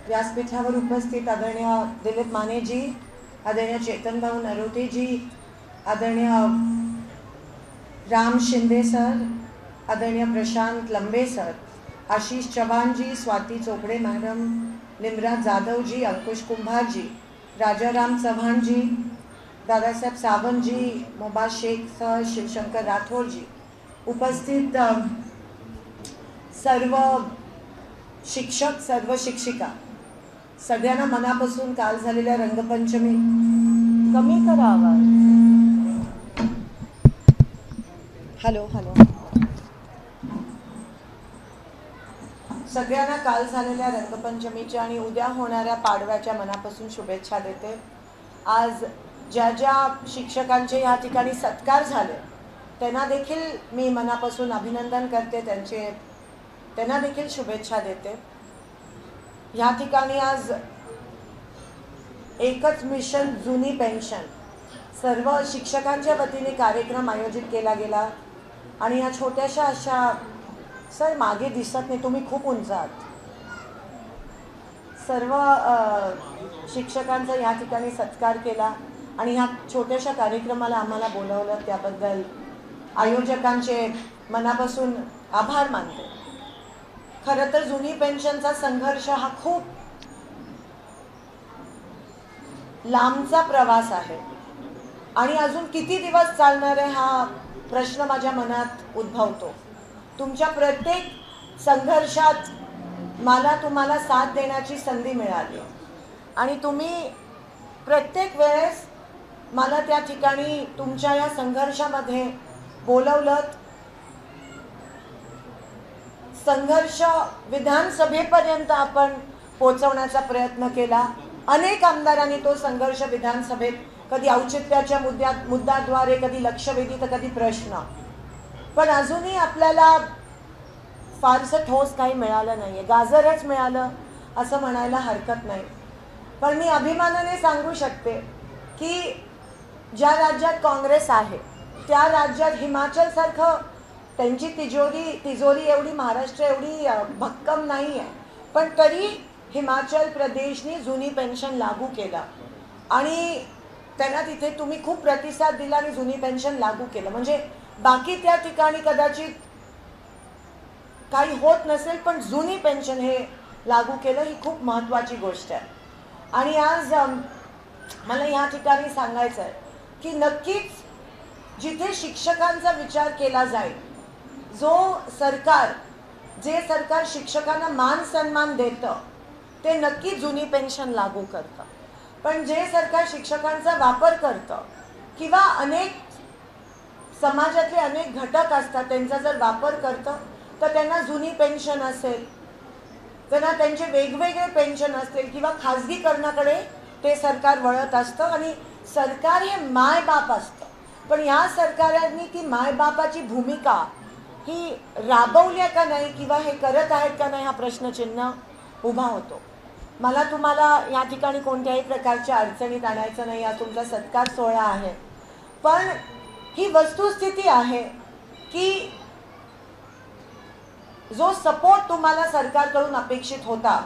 व्यासपीठावर उपस्थित आदरणीय दिलीप मानेजी, आदरणीय चेतनभाऊ नरोटेजी, आदरणीय राम शिंदे सर, आदरणीय प्रशांत लंबे सर, आशीष चव्हाणजी, स्वाती चोपड़े मैडम, निमराज जाधवजी, अंकुश कुंभारजी, राजाराम चव्हाणजी, दादासाहेब सावंतजी, मोबाज शेख सर, शिवशंकर राठौरजी, उपस्थित सर्व शिक्षक, सर्व शिक्षिका, सगळ्यांना मनापासून काल झालेल्या रंगपंचमी कमी करा आवाज. Hello hello. सगळ्यांना काल झालेल्या रंगपंचमीच्या आणि उद्या होणाऱ्या पाडव्याच्या मनापासून शुभेच्छा देते. आज ज्या ज्या शिक्षकांचे या ठिकाणी सत्कार झाले त्यांना देखील मी मनापासून अभिनंदन करते, त्यांना देखील शुभेच्छा देते. या ठिकाणी आज एकच मिशन जुनी पेन्शन सर्व शिक्षकांच्या वतीने कार्यक्रम आयोजित केला गेला आणि या छोट्याशा अशा, सर मागे दिसत नाही, तुम्ही खूप उंच आहात. सर्व शिक्षकांचा या ठिकाणी सत्कार केला आणि ह्या छोट्याशा कार्यक्रमाला आम्हाला बोलवलं त्याबद्दल आयोजकांचे मनापासून आभार मानते. खरं तर जुनी पेन्शनचा संघर्ष हा खूप लांबचा प्रवास आहे आणि अजून किती दिवस चालणार आहे हा प्रश्न माझ्या मनात उद्भवतो. तुमच्या प्रत्येक संघर्षात मला तुम्हाला साथ देण्याची संधी मिळाली आणि तुम्ही प्रत्येक वेळेस मला त्या ठिकाणी तुमच्या या संघर्षामध्ये बोलवलं. संघर्ष विधानसभेपर्यंत आपण पोहोचवण्याचा प्रयत्न केला. अनेक आमदारांनी तो संघर्ष विधानसभेत कधी औचित्याच्या मुद्द्याद्वारे, कधी लक्षवेधी तर कधी प्रश्न, पण अजूनही आपल्याला फारसं ठोस काही मिळालं नाही आहे. गाजरच मिळालं असं म्हणायला हरकत नाही. पण मी अभिमानाने सांगू शकते की ज्या राज्यात काँग्रेस आहे त्या राज्यात हिमाचलसारखं त्यांची तिजोरी एवढी महाराष्ट्र एवढी भक्कम नाही आहे, पण तरी हिमाचल प्रदेशने जुनी पेन्शन लागू केलं आणि त्यांना तिथे तुम्ही खूप प्रतिसाद दिला आणि जुनी पेन्शन लागू केलं. म्हणजे बाकी त्या ठिकाणी कदाचित काही होत नसेल, पण जुनी पेन्शन हे लागू केलं, ही खूप महत्त्वाची गोष्ट आहे. आणि आज मला या ठिकाणी सांगायचं आहे की नक्कीच जिथे शिक्षकांचा विचार केला जाईल, जे सरकार शिक्षकांना मान सन्मान देतं ते नक्की जुनी पेन्शन लागू करतं. पण जे सरकार शिक्षकांचा वापर करतं किंवा अनेक समाजातले अनेक घटक असतात त्यांचा जर वापर करतं तर त्यांना जुनी पेन्शन असेल, त्यांना त्यांचे वेगवेगळे पेन्शन असतील किंवा खाजगीकरणाकडे ते सरकार वळत असतं. आणि सरकार हे मायबाप असतं, पण या सरकारांनी ती मायबापाची भूमिका ही राबवल्या का नाही किंवा हे करत आहेत का नाही हा प्रश्नचिन्ह उभा होतो. मला तुम्हाला या ठिकाणी कोणत्याही प्रकारच्या अडचणीत आणायचं नाही, हा तुमचा सत्कार सोहळा आहे, पण ही वस्तुस्थिती आहे की जो सपोर्ट तुम्हाला सरकारकडून अपेक्षित होता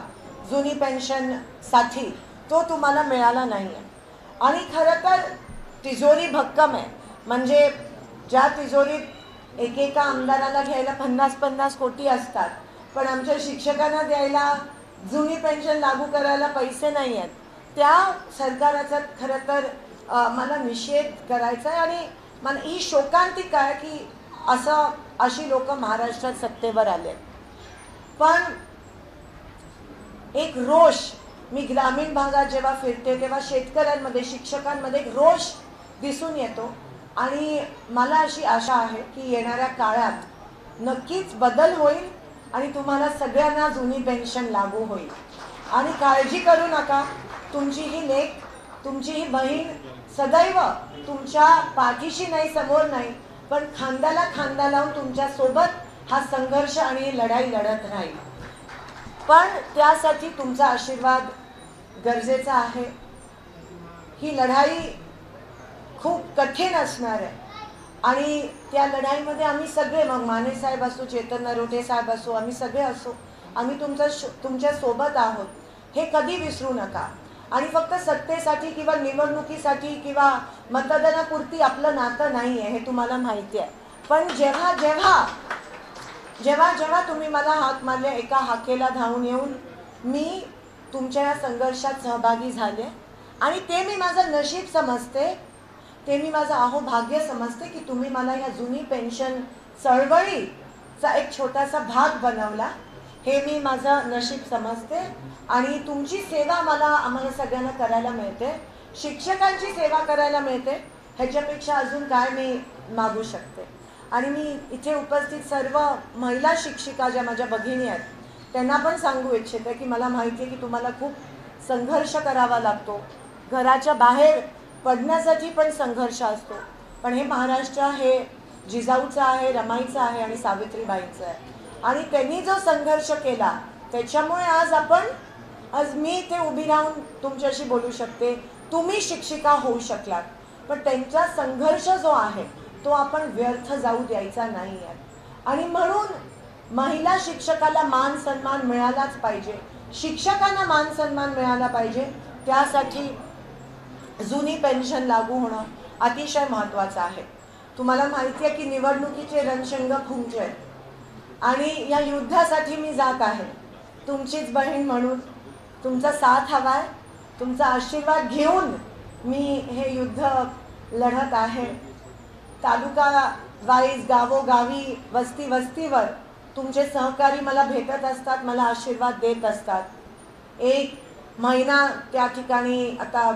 जुनी पेन्शनसाठी तो तुम्हाला मिळाला नाही आहे. आणि खरं तर तिजोरी भक्कम आहे. म्हणजे ज्या तिजोरीत एकेका आमदाराला घ्यायला 50-50 कोटी असतात, पण आमच्या शिक्षकांना द्यायला जुनी पेन्शन लागू करायला पैसे नाही आहेत, त्या सरकाराचा खरं तर मला निषेध करायचा आहे. आणि मला ही शोकांतिक आहे की अशी लोक महाराष्ट्रात सत्तेवर आले. पण एक रोष, मी ग्रामीण भागात जेव्हा फिरते तेव्हा शेतकऱ्यांमध्ये, शिक्षकांमध्ये एक रोष दिसून येतो आणि मला अशी आशा आहे की येणाऱ्या काळात नक्कीच बदल होईल आणि तुम्हाला सगळ्यांना जुनी पेन्शन लागू होईल. आणि काळजी करू नका, तुमची ही लेक, तुमची ही बहीण सदैव तुमच्या पाठीशी नाही, समोर नाही, पण खांद्याला खांदा लावून तुमच्या सोबत हा संघर्ष आणि लढाई लढत राहील. पण त्यासाठी तुमचा आशीर्वाद गरजेचा आहे. ही लढाई खूप कठीण असणार आहे आणि त्या लढाईमध्ये आम्ही सगळे, मग माने साहेब असो, चेतन नरोटे साहेब असो, आम्ही सगळे असो, आम्ही तुमच्या सोबत आहोत. हे कधी विसरू नका. आणि फक्त सत्तेसाठी किंवा निवडणुकीसाठी किंवा मतदानापुरती आपलं नातं नाही आहे, हे तुम्हाला माहिती आहे. पण जेव्हा जेव्हा जेव्हा जेव्हा तुम्ही मला हाक मारले, एका हाकेला धावून येऊन मी तुमच्या या संघर्षात सहभागी झाले. आणि ते मी माझं नशीब समजते, ते मी माझं अहोभाग्य समजते की तुम्ही मला या जुनी पेन्शन चळवळीचा एक छोटासा भाग बनवला. हे मी माझं नशीब समजते. आणि तुमची सेवा आम्हाला सगळ्यांना करायला मिळते, शिक्षकांची सेवा करायला मिळते, ह्याच्यापेक्षा अजून काय मी मागू शकते. आणि मी इथे उपस्थित सर्व महिला शिक्षिका ज्या माझ्या भगिनी आहेत त्यांना पण सांगू इच्छिते की मला माहिती आहे की तुम्हाला खूप संघर्ष करावा लागतो, घराच्या बाहेर पडण्यासाठी पण संघर्ष असतो. पण हे महाराष्ट्र हे जिजाऊचं आहे, रमाईचं आहे आणि सावित्रीबाईंचं आहे. आणि त्यांनी जो संघर्ष केला त्याच्यामुळे आज मी इथे उभी राहून तुमच्याशी बोलू शकते, तुम्ही शिक्षिका होऊ शकलात. पण त्यांचा संघर्ष जो आहे तो आपण व्यर्थ जाऊ द्यायचा नाही आहे. आणि म्हणून महिला शिक्षकाला मान सन्मान मिळालाच पाहिजे, शिक्षकांना मान सन्मान मिळाला पाहिजे. त्यासाठी जुनी पेन्शन लागू होणं अतिशय महत्त्वाचं आहे. तुम्हाला माहिती आहे की निवडणुकीचे रणशिंग फुंकले आहेत आणि या युद्धासाठी मी जात आहे, तुमचीच बहीण म्हणून. तुमचा साथ हवा आहे, तुमचा आशीर्वाद घेऊन मी हे युद्ध लढत आहे. तालुका वाईज, गावोगावी, वस्तीवर तुमचे सहकारी मला भेटत असतात, मला आशीर्वाद देत असतात. एक महिना त्या ठिकाणी आता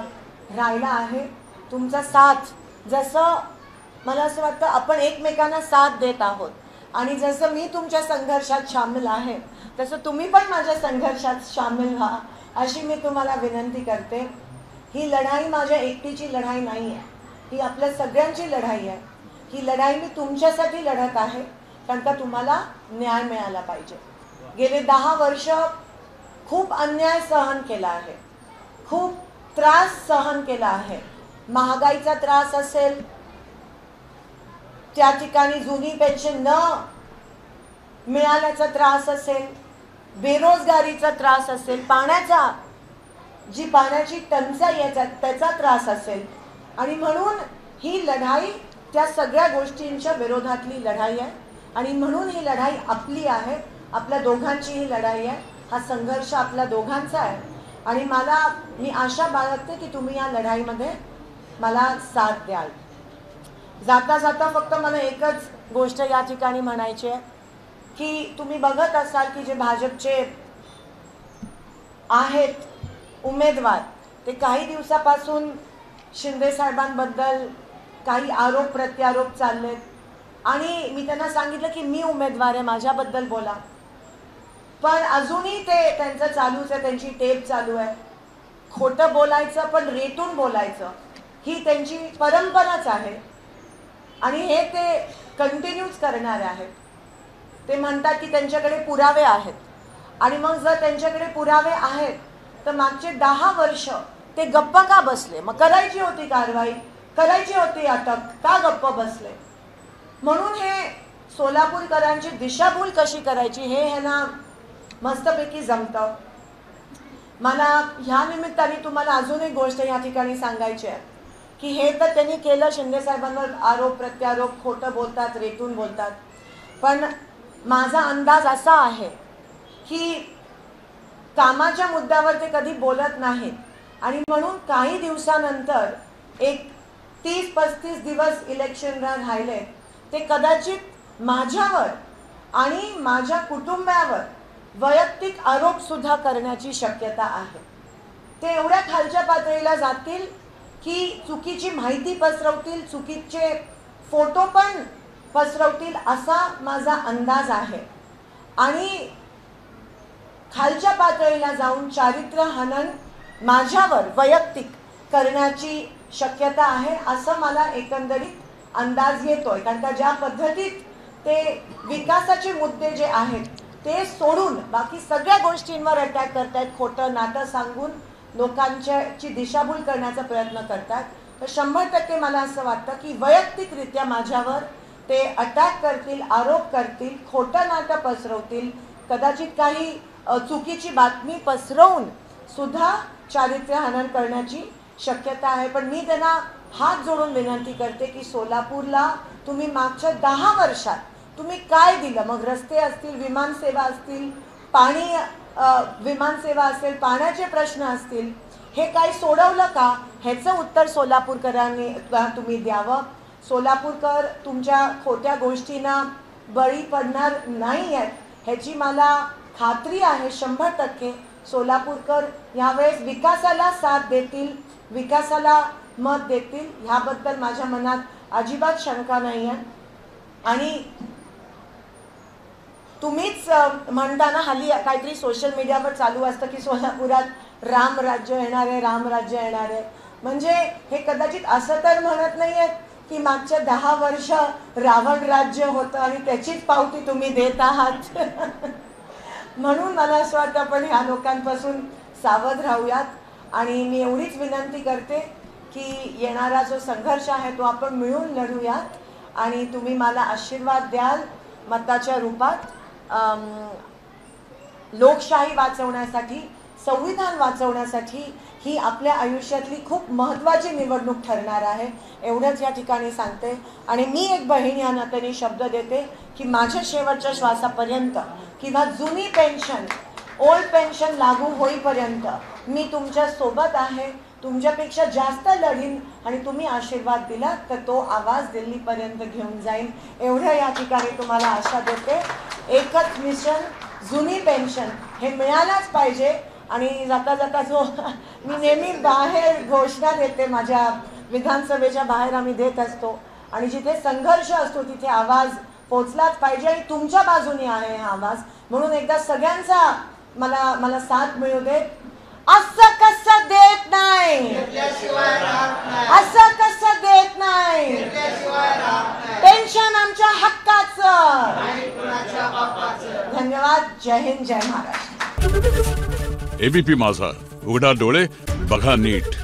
राहिला आहे. तुमचा साथ, जसं मला असं वाटतं आपण एकमेकांना साथ देत आहोत आणि जसं मी तुमच्या संघर्षात सामील आहे तसं तुम्ही पण माझ्या संघर्षात सामील व्हा, अशी मी तुम्हाला विनंती करते. ही लढाई माझ्या एकटीची लढाई नाही आहे, ही आपल्या सगळ्यांची लढाई आहे. ही लढाई मी तुमच्यासाठी लढत आहे, कारण का तुम्हाला न्याय मिळाला पाहिजे. गेले 10 वर्ष खूप अन्याय सहन केला आहे, खूप त्रास सहन केला आहे. महागाईचा त्रास असेल, त्या ठिकाणी जुनी पेन्शन न मिळाल्याचा त्रास असेल, बेरोजगारीचा त्रास असेल, पाण्याची टंचाई आहे त्याचा त्रास असेल. आणि म्हणून ही लढाई त्या सगळ्या गोष्टींच्या विरोधातली लढाई आहे. आणि म्हणून ही लढाई आपली आहे, आपल्या दोघांची ही लढाई आहे. हा संघर्ष आपल्या दोघांचा आहे. आणि मी आशा बाळगते की तुम्ही या लढाईमध्ये मला साथ द्याल. जाता जाता फक्त मला एकच गोष्ट या ठिकाणी म्हणायची आहे की तुम्ही बघत असाल की जे भाजपचे आहेत उमेदवार, ते काही दिवसापासून शिंदे साहेबांबद्दल काही आरोप प्रत्यारोप चाललेत. आणि मी त्यांना सांगितलं की मी उमेदवार आहे, माझ्याबद्दल बोला. पण अजूनही ते त्यांचं चालूच आहे, त्यांची टेप चालू आहे. खोटं बोलायचं पण रेटून बोलायचं ही त्यांची परंपराच आहे आणि हे ते कंटिन्यूच करणारे आहेत. ते म्हणतात की त्यांच्याकडे पुरावे आहेत. आणि मग जर त्यांच्याकडे पुरावे आहेत तर मागचे 10 वर्ष ते गप्प का बसले? मग करायची होती कारवाई, करायची होती अटक, का गप्प बसले? म्हणून हे सोलापूरकरांची दिशाभूल कशी करायची हे ह्यांना मस्तपैकी जमतं. मला ह्या निमित्ताने तुम्हाला अजून एक गोष्ट या ठिकाणी सांगायची आहे की हे तर त्यांनी केलं, शिंदे साहेबांवर आरोप प्रत्यारोप, खोटं बोलतात, रेटून बोलतात. पण माझा अंदाज असा आहे की कामाच्या मुद्द्यावर ते कधी बोलत नाहीत. आणि म्हणून काही दिवसानंतर एक 30-35 दिवस इलेक्शनला राहिले, ते कदाचित माझ्यावर आणि माझ्या कुटुंबावर वैयक्तिक आरोप सुद्धा करण्याची शक्यता आहे. ते एवढ्या खालच्या पातळीला जातील की चुकीची माहिती पसरवतील, चुकीचे फोटो पण पसरवतील, असा माझा अंदाज आहे. आणि खालच्या पातळीला जाऊन चारित्र्य हनन माझ्यावर वैयक्तिक करण्याची शक्यता आहे, असं मला एकंदरीत अंदाज येतोय. कारण का ज्या पद्धतीत ते विकासाचे मुद्दे जे आहेत ते सोडून बाकी सगळ्या गोष्टींवर अटॅक करतायत, खोटं नाटं सांगून लोकांची दिशाभूल करण्याचा प्रयत्न करतात. तर 100% मला असं वाटतं की वैयक्तिकरित्या माझ्यावर ते अटॅक करतील, आरोप करतील, खोटं नाटं पसरवतील, कदाचित काही चुकीची बातमी पसरवून सुद्धा चारित्र्यहनन करण्याची शक्यता आहे. पण मी त्यांना हात जोडून विनंती करते की सोलापूरला तुम्ही मागच्या 10 वर्षात तुम्ही काय दिलं? मग रस्ते असतील, विमानसेवा असतील, पाणी विमानसेवा असेल, पाण्याचे प्रश्न असतील, हे काही सोडवलं का? ह्याचं उत्तर सोलापूरकरांनी तुम्ही द्यावं. सोलापूरकर तुमच्या खोट्या गोष्टींना बळी पडणार नाही आहेत ह्याची मला खात्री आहे 100%. सोलापूरकर यावेळेस विकासाला साथ देतील, विकासाला मत देतील, ह्याबद्दल माझ्या मनात अजिबात शंका नाही आहे. आणि तुम्हीच म्हणताना हल्ली काहीतरी सोशल मीडियावर चालू असतं की सोलापुरात राम राज्य येणार आहे, राम राज्य येणार आहे. म्हणजे हे कदाचित असं तर म्हणत नाही आहेत की मागच्या 10 वर्ष रावण राज्य होतं आणि त्याचीच पावती तुम्ही देत आहात. म्हणून मला असं वाटतं आपण ह्या लोकांपासून सावध राहूयात. आणि मी एवढीच विनंती करते की येणारा जो संघर्ष आहे तो आपण मिळून लढूयात आणि तुम्ही मला आशीर्वाद द्याल मताच्या रूपात. लोकशाही वाचवण्यासाठी, संविधान वाचवण्यासाठी ही आपल्या आयुष्यातली खूप महत्त्वाची निवडणूक ठरणार आहे एवढंच या ठिकाणी सांगते. आणि मी एक बहीण या नात्याने शब्द देते की माझ्या शेवटच्या श्वासापर्यंत किंवा जुनी पेन्शन, ओल्ड पेन्शन लागू होईपर्यंत मी तुमच्या सोबत आहे, तुमच्यापेक्षा जास्त लढीन आणि तुम्ही आशीर्वाद दिला तर तो आवाज दिल्लीपर्यंत घेऊन जाईन एवढं या ठिकाणी तुम्हाला आशा देते. एकच मिशन, जुनी पेन्शन हे मिळायलाच पाहिजे. आणि जाता जाता जो मी नेहमी बाहेर घोषणा देते, माझ्या विधानसभेच्या बाहेर आम्ही देत असतो आणि जिथे संघर्ष असतो तिथे आवाज पोचलाच पाहिजे आणि तुमच्या बाजूने आहे हा आवाज. म्हणून एकदा सगळ्यांचा मला साथ मिळू दे. असं कसं देत नाही, असं कसं देत नाही, पेन्शन आमच्या हक्काचं. धन्यवाद. जय हिंद, जय महाराष्ट्र. एबीपी माझा, उघडा डोळे बघा नीट.